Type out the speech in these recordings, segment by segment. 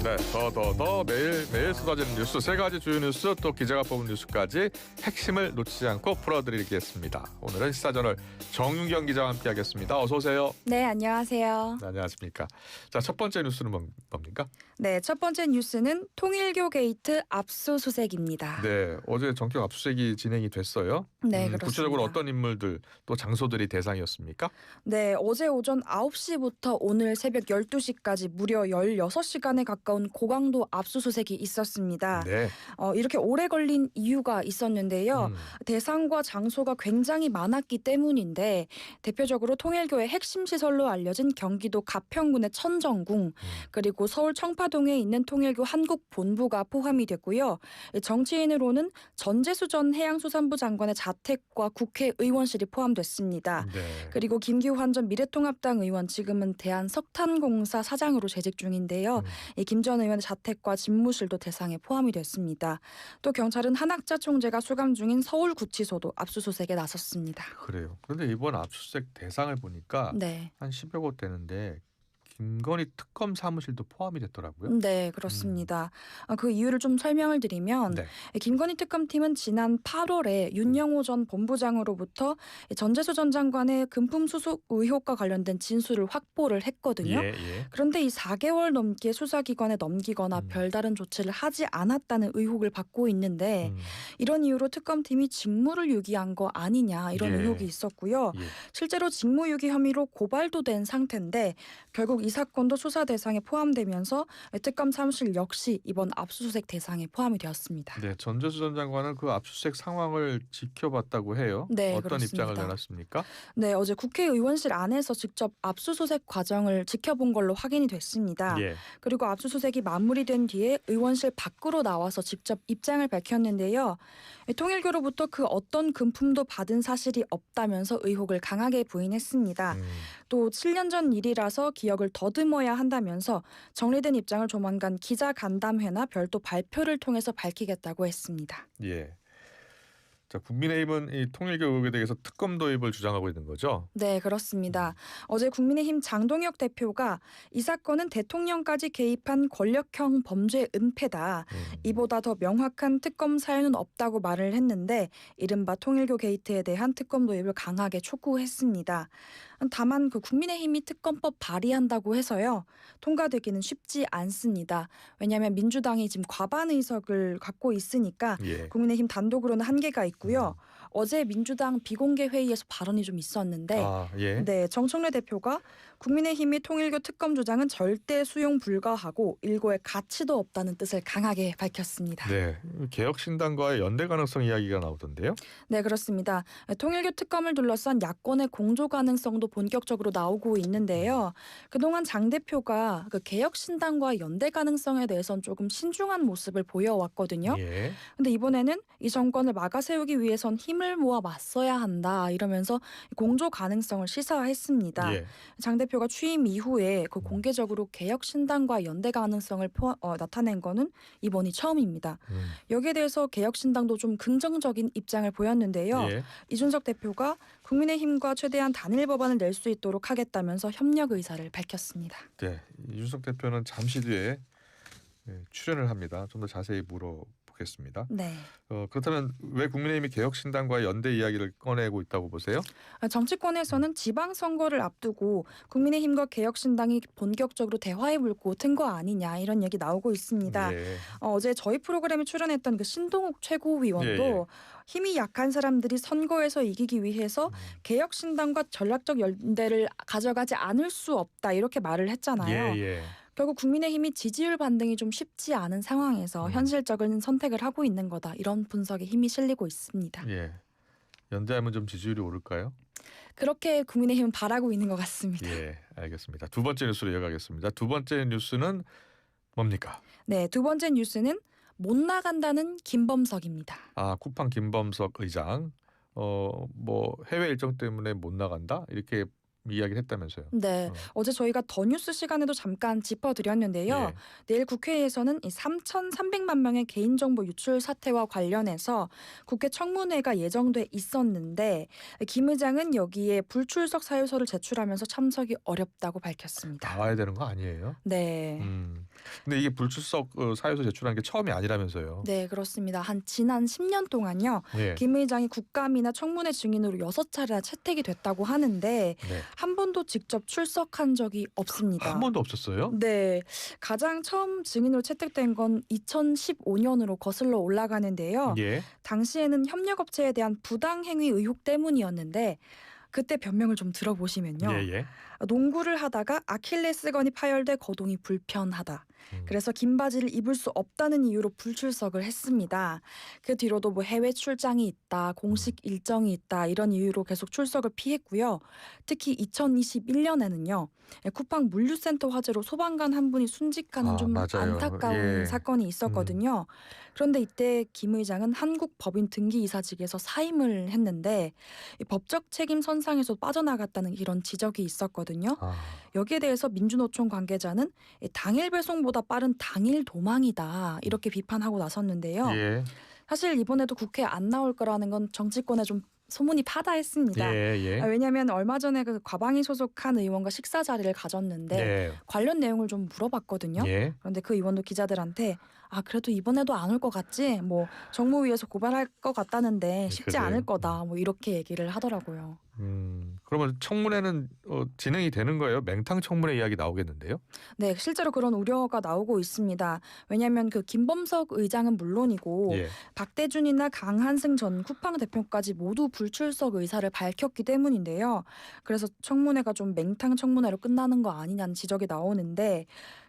네, 더 매일 쏟아지는 뉴스 세 가지 주요 뉴스 또 기자가 뽑은 뉴스까지 핵심을 놓치지 않고 풀어드리겠습니다. 오늘은 시사저널 정윤경 기자와 함께하겠습니다. 어서 오세요. 네, 안녕하세요. 네, 안녕하십니까. 자, 첫 번째 뉴스는 뭡니까? 네, 첫 번째 뉴스는 통일교 게이트 압수수색입니다. 네, 어제 전격 압수수색이 진행이 됐어요. 네, 그렇습니다. 구체적으로 어떤 인물들 또 장소들이 대상이었습니까? 네, 어제 오전 9시부터 오늘 새벽 12시까지 무려 16시간에 가까운 고강도 압수수색이 있었습니다. 네. 이렇게 오래 걸린 이유가 있었는데요. 대상과 장소가 굉장히 많았기 때문인데 대표적으로 통일교의 핵심 시설로 알려진 경기도 가평군의 천정궁 그리고 서울 청파동에 있는 통일교 한국본부가 포함이 됐고요. 정치인으로는 전재수 전 해양수산부 장관의 자택과 국회의원실이 포함됐습니다. 네. 그리고 김기환 전 미래통합당 의원 지금은 대한석탄공사 사장으로 재직 중인데요. 이 김 전 의원의 자택과 집무실도 대상에 포함이 됐습니다. 또 경찰은 한학자 총재가 수감 중인 서울구치소도 압수수색에 나섰습니다. 그래요. 그런데 이번 압수수색 대상을 보니까 네. 한 10여 곳 되는데 김건희 특검 사무실도 포함이 됐더라고요. 네, 그렇습니다. 그 이유를 좀 설명을 드리면 네. 김건희 특검팀은 지난 8월에 윤영호 전 본부장으로부터 전재수 전 장관의 금품 수수 의혹과 관련된 진술을 확보를 했거든요. 예. 그런데 이 4개월 넘게 수사기관에 넘기거나 별다른 조치를 하지 않았다는 의혹을 받고 있는데 이런 이유로 특검팀이 직무를 유기한 거 아니냐 이런 예. 의혹이 있었고요. 예. 실제로 직무유기 혐의로 고발도 된 상태인데 결국 이 사건도 수사 대상에 포함되면서 특검 사무실 역시 이번 압수수색 대상에 포함이 되었습니다. 네, 전재수 전 장관은 그 압수수색 상황을 지켜봤다고 해요. 네, 어떤 그렇습니다. 입장을 내놨습니까? 네, 어제 국회의원실 안에서 직접 압수수색 과정을 지켜본 걸로 확인이 됐습니다. 예. 그리고 압수수색이 마무리된 뒤에 의원실 밖으로 나와서 직접 입장을 밝혔는데요. 통일교로부터 그 어떤 금품도 받은 사실이 없다면서 의혹을 강하게 부인했습니다. 또 7년 전 일이라서 기억을 더듬어야 한다면서 정리된 입장을 조만간 기자간담회나 별도 발표를 통해서 밝히겠다고 했습니다. 예. 자, 국민의힘은 이 통일교 의혹에 대해서 특검 도입을 주장하고 있는 거죠? 네, 그렇습니다. 어제 국민의힘 장동혁 대표가 이 사건은 대통령까지 개입한 권력형 범죄 은폐다. 이보다 더 명확한 특검 사유는 없다고 말을 했는데 이른바 통일교 게이트에 대한 특검 도입을 강하게 촉구했습니다. 다만 그 국민의힘이 특검법 발의한다고 해서요. 통과되기는 쉽지 않습니다. 왜냐하면 민주당이 지금 과반 의석을 갖고 있으니까 예. 국민의힘 단독으로는 한계가 있고요. 어제 민주당 비공개 회의에서 발언이 좀 있었는데 예. 네, 정청래 대표가 국민의힘이 통일교 특검 주장은 절대 수용 불가하고 일고의 가치도 없다는 뜻을 강하게 밝혔습니다. 네, 개혁신당과의 연대 가능성 이야기가 나오던데요. 네, 그렇습니다. 통일교 특검을 둘러싼 야권의 공조 가능성도 본격적으로 나오고 있는데요. 그동안 장 대표가 그 개혁신당과 연대 가능성에 대해서는 조금 신중한 모습을 보여왔거든요. 예. 근데 이번에는 이 정권을 막아세우기 위해선 힘을 모아 맞서야 한다 이러면서 공조 가능성을 시사했습니다. 예. 장 대표가 취임 이후에 그 공개적으로 개혁신당과 연대 가능성을 나타낸 거는 이번이 처음입니다. 여기에 대해서 개혁신당도 좀 긍정적인 입장을 보였는데요. 예. 이준석 대표가 국민의힘과 최대한 단일 법안을 낼 수 있도록 하겠다면서 협력 의사를 밝혔습니다. 네, 이준석 대표는 잠시 뒤에 출연을 합니다. 좀 더 자세히 물어보겠습니다. 네. 그렇다면 왜 국민의힘이 개혁신당과의 연대 이야기를 꺼내고 있다고 보세요? 정치권에서는 지방선거를 앞두고 국민의힘과 개혁신당이 본격적으로 대화에 물고 튼 거 아니냐 이런 얘기 나오고 있습니다. 예. 어제 저희 프로그램에 출연했던 그 신동욱 최고위원도 힘이 약한 사람들이 선거에서 이기기 위해서 개혁신당과 전략적 연대를 가져가지 않을 수 없다 이렇게 말을 했잖아요. 예. 결국 국민의힘이 지지율 반등이 좀 쉽지 않은 상황에서 현실적인 선택을 하고 있는 거다. 이런 분석에 힘이 실리고 있습니다. 예. 연대하면 좀 지지율이 오를까요? 그렇게 국민의힘은 바라고 있는 것 같습니다. 예, 알겠습니다. 두 번째 뉴스로 이어가겠습니다. 두 번째 뉴스는 뭡니까? 네, 두 번째 뉴스는 못 나간다는 김범석입니다. 쿠팡 김범석 의장 뭐 해외 일정 때문에 못 나간다 이렇게 이야기를 했다면서요. 네, 어제 저희가 더 뉴스 시간에도 잠깐 짚어드렸는데요. 예. 내일 국회에서는 이 3,300만 명의 개인정보 유출 사태와 관련해서 국회 청문회가 예정돼 있었는데 김 의장은 여기에 불출석 사유서를 제출하면서 참석이 어렵다고 밝혔습니다. 나와야 되는 거 아니에요? 네. 근데 이게 불출석 사유서 제출한 게 처음이 아니라면서요. 네, 그렇습니다. 지난 10년 동안요. 예. 김 의장이 국감이나 청문회 증인으로 6차례나 채택이 됐다고 하는데 네. 한 번도 직접 출석한 적이 없습니다. 한 번도 없었어요? 네, 가장 처음 증인으로 채택된 건 2015년으로 거슬러 올라가는데요. 예. 당시에는 협력업체에 대한 부당행위 의혹 때문이었는데 그때 변명을 좀 들어보시면요. 예. 농구를 하다가 아킬레스건이 파열돼 거동이 불편하다. 그래서 긴 바지를 입을 수 없다는 이유로 불출석을 했습니다. 그 뒤로도 뭐 해외 출장이 있다, 공식 일정이 있다 이런 이유로 계속 출석을 피했고요. 특히 2021년에는요. 쿠팡 물류센터 화재로 소방관 한 분이 순직하는 좀 맞아요. 안타까운 예. 사건이 있었거든요. 그런데 이때 김 의장은 한국법인 등기이사직에서 사임을 했는데 이 법적 책임 선상에서 빠져나갔다는 이런 지적이 있었거든요. 여기에 대해서 민주노총 관계자는 당일 배송보다 빠른 당일 도망이다 이렇게 비판하고 나섰는데요. 예. 사실 이번에도 국회에 안 나올 거라는 건 정치권에 좀 소문이 파다했습니다. 예. 왜냐하면 얼마 전에 그 과방위 소속한 의원과 식사 자리를 가졌는데 네. 관련 내용을 좀 물어봤거든요. 예. 그런데 그 의원도 기자들한테 그래도 이번에도 안 올 것 같지? 뭐 정무위에서 고발할 것 같다는데 쉽지 그래요? 않을 거다. 뭐 이렇게 얘기를 하더라고요. 그러면 청문회는 진행이 되는 거예요? 맹탕 청문회 이야기 나오겠는데요? 네, 실제로 그런 우려가 나오고 있습니다. 왜냐하면 그 김범석 의장은 물론이고 예. 박대준이나 강한승 전 쿠팡 대표까지 모두 불출석 의사를 밝혔기 때문인데요. 그래서 청문회가 좀 맹탕 청문회로 끝나는 거 아니냐는 지적이 나오는데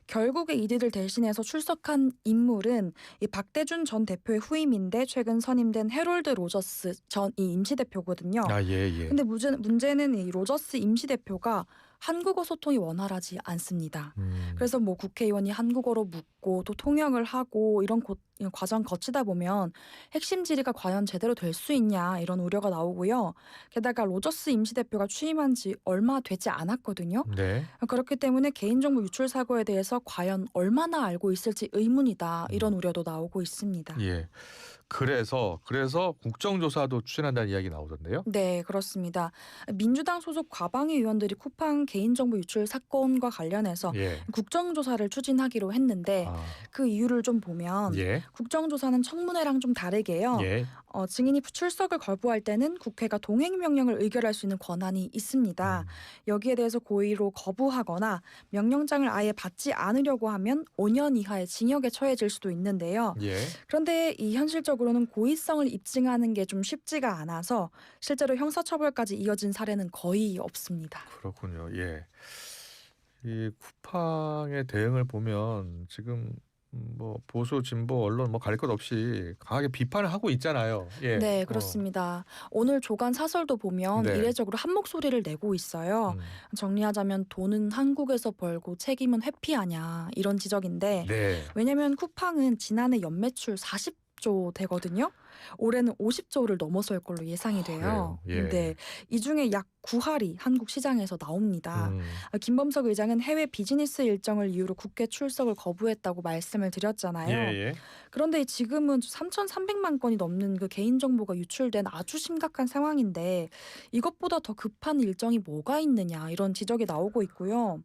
결국에 이들을 대신해서 출석한 인물은 이 박대준 전 대표의 후임인데 최근 선임된 해롤드 로저스 전 이 임시대표거든요. 예. 근데 문제는 이 로저스 임시대표가 한국어 소통이 원활하지 않습니다. 그래서 뭐 국회의원이 한국어로 묻고 또 통역을 하고 이런 과정 거치다 보면 핵심 질의가 과연 제대로 될 수 있냐 이런 우려가 나오고요. 게다가 로저스 임시대표가 취임한 지 얼마 되지 않았거든요. 네. 그렇기 때문에 개인정보 유출 사고에 대해서 과연 얼마나 알고 있을지 의문이다 이런 우려도 나오고 있습니다. 예. 그래서 국정조사도 추진한다는 이야기 나오던데요. 네, 그렇습니다. 민주당 소속 과방위 의원들이 쿠팡 개인정보 유출 사건과 관련해서 예. 국정조사를 추진하기로 했는데 그 이유를 좀 보면 예. 국정조사는 청문회랑 좀 다르게요. 예. 증인이 출석을 거부할 때는 국회가 동행명령을 의결할 수 있는 권한이 있습니다. 여기에 대해서 고의로 거부하거나 명령장을 아예 받지 않으려고 하면 5년 이하의 징역에 처해질 수도 있는데요. 예. 그런데 이 현실적으로는 고의성을 입증하는 게 좀 쉽지가 않아서 실제로 형사처벌까지 이어진 사례는 거의 없습니다. 그렇군요. 예. 이 쿠팡의 대응을 보면 지금 뭐 보수 진보 언론 뭐 가릴 것 없이 강하게 비판을 하고 있잖아요. 예. 네, 그렇습니다. 오늘 조간 사설도 보면 네. 이례적으로 한 목소리를 내고 있어요. 정리하자면 돈은 한국에서 벌고 책임은 회피하냐 이런 지적인데 네. 왜냐하면 쿠팡은 지난해 연매출 40조 되거든요. 올해는 50조를 넘어설 걸로 예상이 돼요. 그래요? 예. 네, 이 중에 약 9할이 한국 시장에서 나옵니다. 김범석 의장은 해외 비즈니스 일정을 이유로 국회 출석을 거부했다고 말씀을 드렸잖아요. 예. 그런데 지금은 3,300만 건이 넘는 그 개인정보가 유출된 아주 심각한 상황인데 이것보다 더 급한 일정이 뭐가 있느냐 이런 지적이 나오고 있고요.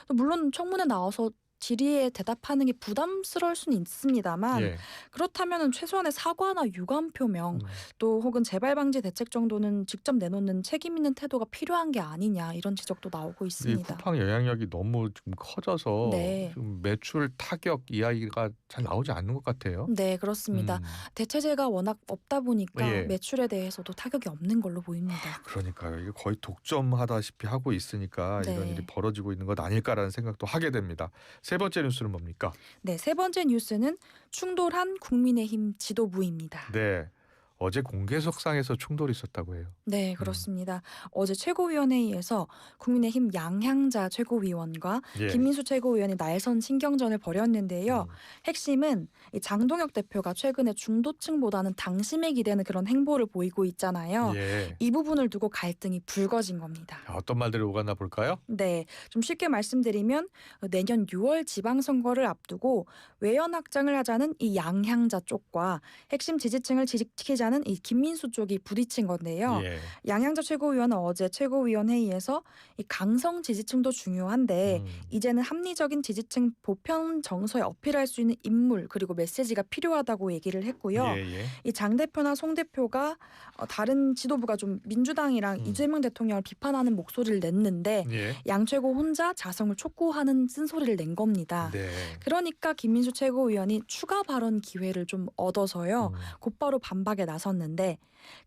물론 청문회 나와서 질의에 대답하는 게 부담스러울 수는 있습니다만 예. 그렇다면 최소한의 사과나 유감 표명 또 혹은 재발 방지 대책 정도는 직접 내놓는 책임 있는 태도가 필요한 게 아니냐 이런 지적도 나오고 이 있습니다. 쿠팡 영향력이 너무 지금 커져서 네. 지금 매출 타격 이야기가 잘 나오지 않는 것 같아요. 네, 그렇습니다. 대체제가 워낙 없다 보니까 예. 매출에 대해서도 타격이 없는 걸로 보입니다. 그러니까요. 이게 거의 독점하다시피 하고 있으니까 네. 이런 일이 벌어지고 있는 것 아닐까라는 생각도 하게 됩니다. 세 번째 뉴스는 뭡니까? 네, 세 번째 뉴스는 충돌한 국민의힘 지도부입니다. 네. 어제 공개석상에서 충돌이 있었다고 해요. 네, 그렇습니다. 어제 최고위원회의에서 국민의힘 양향자 최고위원과 예. 김민수 최고위원이 날선 신경전을 벌였는데요. 핵심은 이 장동혁 대표가 최근에 중도층보다는 당심에 기대는 그런 행보를 보이고 있잖아요. 예. 이 부분을 두고 갈등이 불거진 겁니다. 자, 어떤 말들이 오갔나 볼까요? 네, 좀 쉽게 말씀드리면 내년 6월 지방선거를 앞두고 외연 확장을 하자는 이 양향자 쪽과 핵심 지지층을 지키자는 이 김민수 쪽이 부딪힌 건데요. 예. 양향자 최고위원은 어제 최고위원 회의에서 이 강성 지지층도 중요한데 이제는 합리적인 지지층 보편 정서에 어필할 수 있는 인물 그리고 메시지가 필요하다고 얘기를 했고요. 예. 이 장 대표나 송 대표가 다른 지도부가 좀 민주당이랑 이재명 대통령을 비판하는 목소리를 냈는데 예. 양 최고 혼자 자성을 촉구하는 쓴소리를 낸 겁니다. 네. 그러니까 김민수 최고위원이 추가 발언 기회를 좀 얻어서요. 곧바로 반박에 나섰는데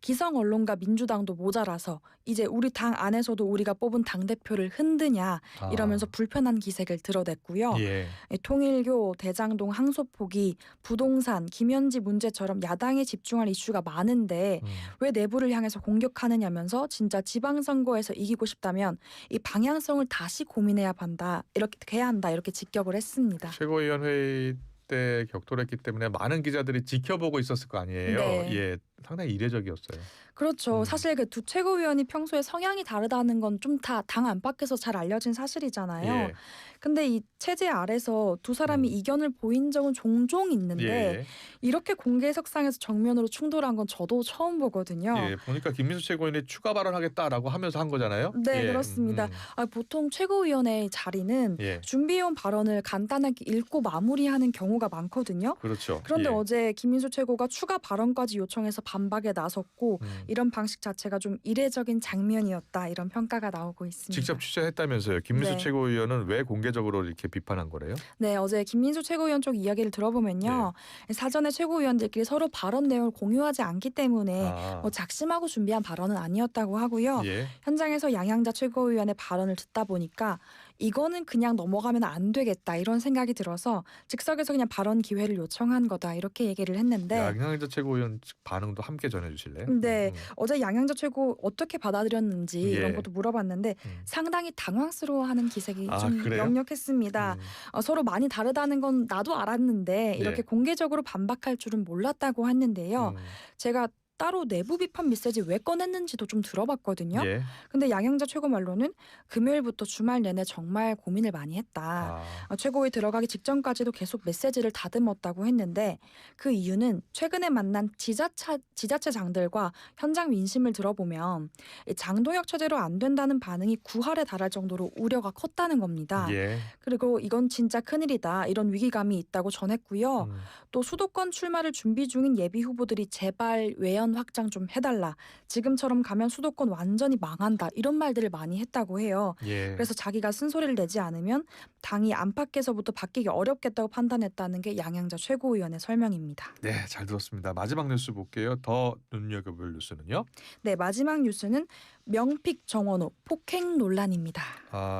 기성 언론과 민주당도 모자라서 이제 우리 당 안에서도 우리가 뽑은 당대표를 흔드냐 이러면서 불편한 기색을 드러냈고요. 예. 통일교, 대장동 항소포기, 부동산, 김현지 문제처럼 야당에 집중할 이슈가 많은데 왜 내부를 향해서 공격하느냐면서 진짜 지방선거에서 이기고 싶다면 이 방향성을 다시 고민해야 한다. 이렇게 해야 한다. 이렇게 직격을 했습니다. 최고위원 회의 때 격돌했기 때문에 많은 기자들이 지켜보고 있었을 거 아니에요. 네. 예. 상당히 이례적이었어요. 그렇죠. 사실 그 두 최고위원이 평소에 성향이 다르다는 건 좀 다 당 안팎에서 잘 알려진 사실이잖아요. 예. 근데 이 체제 아래서 두 사람이 이견을 보인 적은 종종 있는데 예. 이렇게 공개석상에서 정면으로 충돌한 건 저도 처음 보거든요. 예. 보니까 김민수 최고위원이 추가 발언하겠다라고 하면서 한 거잖아요. 네, 예. 그렇습니다. 보통 최고위원회 자리는 예. 준비해온 발언을 간단하게 읽고 마무리하는 경우가 많거든요. 그렇죠. 그런데 예. 어제 김민수 최고가 추가 발언까지 요청해서 반박에 나섰고 이런 방식 자체가 좀 이례적인 장면이었다 이런 평가가 나오고 있습니다. 직접 취재했다면서요. 김민수 네. 최고위원은 왜 공개적으로 이렇게 비판한 거래요? 네, 어제 김민수 최고위원 쪽 이야기를 들어보면요. 사전에 최고위원들끼리 서로 발언 내용을 공유하지 않기 때문에 뭐 작심하고 준비한 발언은 아니었다고 하고요. 예. 현장에서 양향자 최고위원의 발언을 듣다 보니까 이거는 그냥 넘어가면 안 되겠다 이런 생각이 들어서 즉석에서 그냥 발언 기회를 요청한 거다 이렇게 얘기를 했는데 양향자 최고위원 측 반응도 함께 전해주실래요? 네, 어제 양향자 최고 어떻게 받아들였는지 예. 이런 것도 물어봤는데 상당히 당황스러워하는 기색이 좀 그래요? 역력했습니다. 서로 많이 다르다는 건 나도 알았는데 이렇게 예. 공개적으로 반박할 줄은 몰랐다고 했는데요. 제가 따로 내부 비판 메시지 왜 꺼냈는지도 좀 들어봤거든요. 예. 근데 양향자 최고 말로는 금요일부터 주말 내내 정말 고민을 많이 했다. 최고위 들어가기 직전까지도 계속 메시지를 다듬었다고 했는데 그 이유는 최근에 만난 지자체장들과 현장 민심을 들어보면 이 장동혁 체제로 안 된다는 반응이 9할에 달할 정도로 우려가 컸다는 겁니다. 예. 그리고 이건 진짜 큰일이다 이런 위기감이 있다고 전했고요. 또 수도권 출마를 준비 중인 예비 후보들이 제발 외연 확장 좀 해달라. 지금처럼 가면 수도권 완전히 망한다. 이런 말들을 많이 했다고 해요. 예. 그래서 자기가 쓴소리를 내지 않으면 당이 안팎에서부터 바뀌기 어렵겠다고 판단했다는 게 양향자 최고위원의 설명입니다. 네, 잘 들었습니다. 마지막 뉴스 볼게요. 더 눈여겨볼 뉴스는요? 네, 마지막 뉴스는 명픽 정원호 폭행 논란입니다.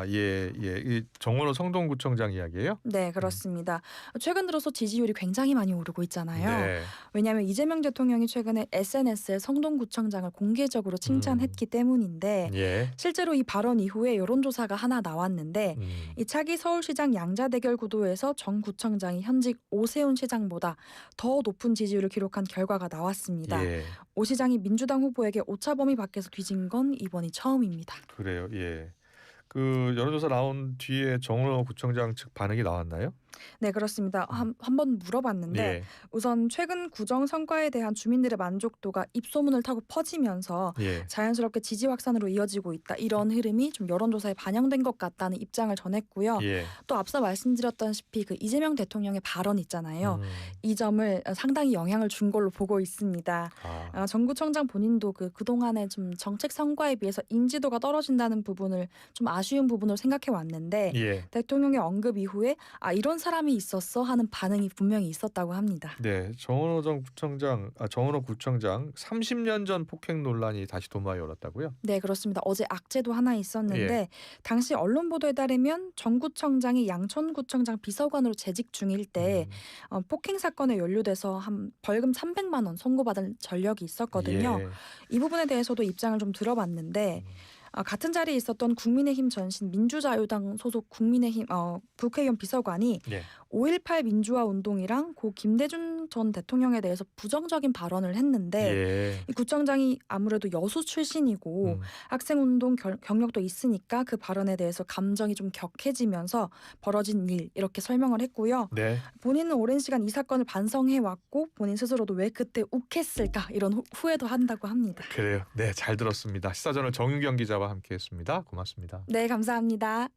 예. 이 정원호 성동구청장 이야기예요? 네, 그렇습니다. 최근 들어서 지지율이 굉장히 많이 오르고 있잖아요. 네. 왜냐하면 이재명 대통령이 최근에 SNS에 성동구청장을 공개적으로 칭찬했기 때문인데 예. 실제로 이 발언 이후에 여론조사가 하나 나왔는데 이 차기 서울시장 양자대결 구도에서 정 구청장이 현직 오세훈 시장보다 더 높은 지지율을 기록한 결과가 나왔습니다. 예. 오 시장이 민주당 후보에게 오차범위 밖에서 뒤진 건 이번이 처음입니다. 그래요. 예. 그 여론조사 나온 뒤에 정원호 구청장 측 반응이 나왔나요? 네, 그렇습니다. 한번 물어봤는데 예. 우선 최근 구정 성과에 대한 주민들의 만족도가 입소문을 타고 퍼지면서 예. 자연스럽게 지지 확산으로 이어지고 있다. 이런 흐름이 좀 여론조사에 반영된 것 같다는 입장을 전했고요. 예. 또 앞서 말씀드렸다시피 그 이재명 대통령의 발언 있잖아요. 이 점을 상당히 영향을 준 걸로 보고 있습니다. 정 구청장 본인도 그동안의 좀 정책 성과에 비해서 인지도가 떨어진다는 부분을 좀 아쉬운 부분으로 생각해 왔는데 예. 대통령의 언급 이후에 이런 사람이 있었어 하는 반응이 분명히 있었다고 합니다. 네, 정은호 구청장 30년 전 폭행 논란이 다시 도마에 올랐다고요? 네, 그렇습니다. 어제 악재도 하나 있었는데 예. 당시 언론 보도에 따르면 정 구청장이 양천구청장 비서관으로 재직 중일 때 폭행 사건에 연루돼서 한 벌금 300만 원 선고받은 전력이 있었거든요. 예. 이 부분에 대해서도 입장을 좀 들어봤는데 같은 자리에 있었던 국민의힘 전신 민주자유당 소속 국민의힘 국회의원 비서관이 예. 5.18 민주화 운동이랑 고 김대중 전 대통령에 대해서 부정적인 발언을 했는데 예. 이 구청장이 아무래도 여수 출신이고 음. 학생운동 경력도 있으니까 그 발언에 대해서 감정이 좀 격해지면서 벌어진 일 이렇게 설명을 했고요. 네. 본인은 오랜 시간 이 사건을 반성해왔고 본인 스스로도 왜 그때 욱했을까 이런 후회도 한다고 합니다. 그래요. 네, 잘 들었습니다. 시사저널 정윤경 기자와 함께했습니다. 고맙습니다. 네, 감사합니다.